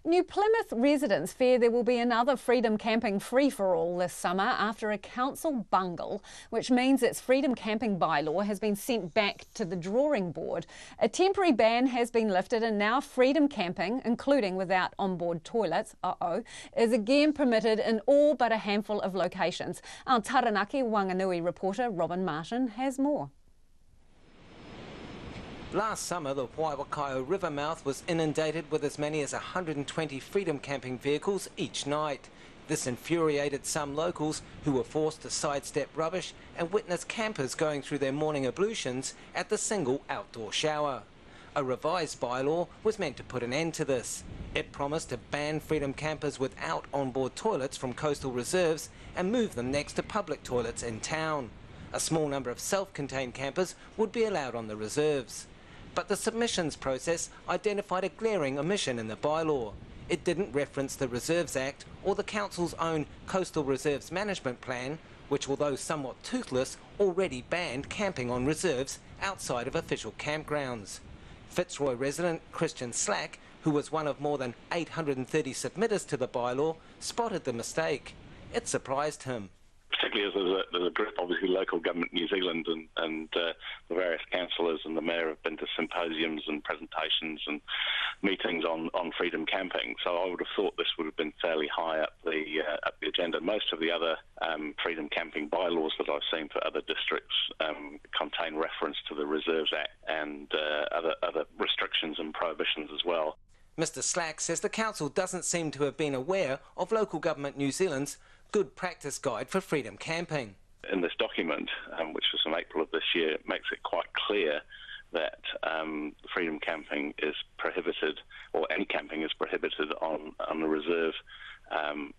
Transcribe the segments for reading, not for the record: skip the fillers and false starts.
New Plymouth residents fear there will be another freedom camping free-for-all this summer after a council bungle, which means its freedom camping bylaw has been sent back to the drawing board. A temporary ban has been lifted and now freedom camping, including without onboard toilets, is again permitted in all but a handful of locations. Our Taranaki Wanganui reporter Robin Martin has more. Last summer, the Waiwakaio river mouth was inundated with as many as 120 freedom camping vehicles each night. This infuriated some locals who were forced to sidestep rubbish and witness campers going through their morning ablutions at the single outdoor shower. A revised bylaw was meant to put an end to this. It promised to ban freedom campers without onboard toilets from coastal reserves and move them next to public toilets in town. A small number of self-contained campers would be allowed on the reserves. But the submissions process identified a glaring omission in the bylaw. It didn't reference the Reserves Act or the Council's own Coastal Reserves Management Plan, which, although somewhat toothless, already banned camping on reserves outside of official campgrounds. Fitzroy resident Christian Slack, who was one of more than 830 submitters to the bylaw, spotted the mistake. It surprised him. Particularly as there's a group, obviously Local Government New Zealand and the various councillors and the Mayor have been to symposiums and presentations and meetings on freedom camping. So I would have thought this would have been fairly high up the agenda. Most of the other freedom camping bylaws that I've seen for other districts contain reference to the Reserves Act and other restrictions and prohibitions as well. Mr Slack says the council doesn't seem to have been aware of Local Government New Zealand's Good Practice Guide for Freedom Camping. In this document, which was from April of this year, it makes it quite clear that freedom camping is prohibited, or any camping is prohibited on a reserve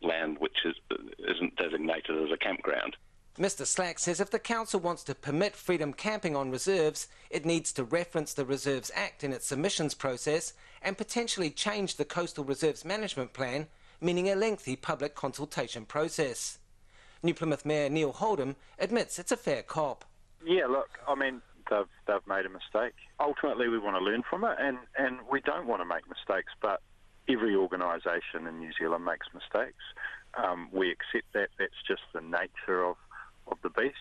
land which isn't designated as a campground. Mr Slack says if the council wants to permit freedom camping on reserves, it needs to reference the Reserves Act in its submissions process and potentially change the Coastal Reserves Management Plan, meaning a lengthy public consultation process. New Plymouth Mayor Neil Holdham admits it's a fair cop. Yeah, look, I mean, they've made a mistake. Ultimately, we want to learn from it, and we don't want to make mistakes, but every organisation in New Zealand makes mistakes. We accept that. That's just the nature of the beast.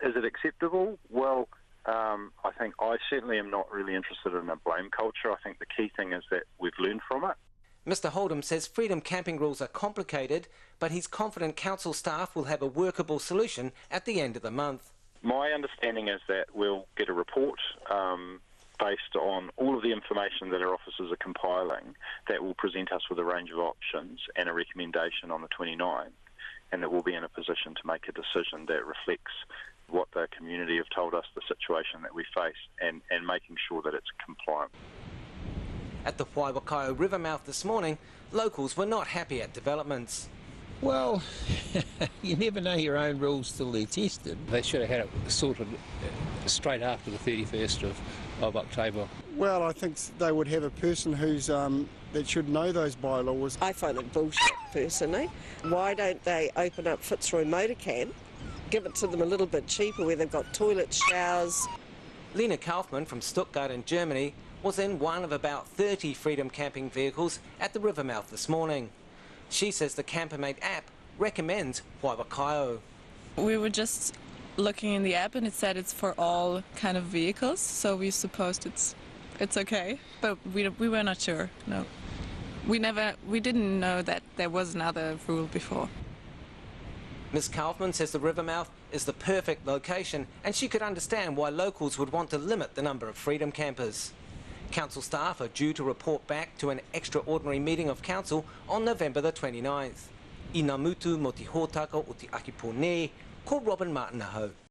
Is it acceptable? Well, I think I certainly am not really interested in a blame culture. I think the key thing is that we've learned from it. Mr Holdham says freedom camping rules are complicated, but he's confident council staff will have a workable solution at the end of the month. My understanding is that we'll get a report based on all of the information that our officers are compiling that will present us with a range of options and a recommendation on the 29th, and that we'll be in a position to make a decision that reflects what the community have told us, the situation that we face, and making sure that it's compliant. At the Waiwakaio river mouth this morning, locals were not happy at developments. Well, you never know your own rules till they're tested. They should have had it sorted straight after the 31st of October. Well, I think they would have a person who's that should know those bylaws. I find it bullshit, personally. Why don't they open up Fitzroy Motor Camp, give it to them a little bit cheaper where they've got toilets, showers? Lena Kaufmann from Stuttgart in Germany was in one of about 30 freedom camping vehicles at the river mouth this morning. She says the Campermate app recommends Waiwakaio. We were just looking in the app and it said it's for all kind of vehicles, so we supposed it's okay, but we were not sure. No, we didn't know that there was another rule before. Ms Kaufmann says the river mouth is the perfect location and she could understand why locals would want to limit the number of freedom campers. Council staff are due to report back to an extraordinary meeting of Council on November the 29th. I ngā mutu mo te hōtaka o te Akipone, ko Robin Martin ahau.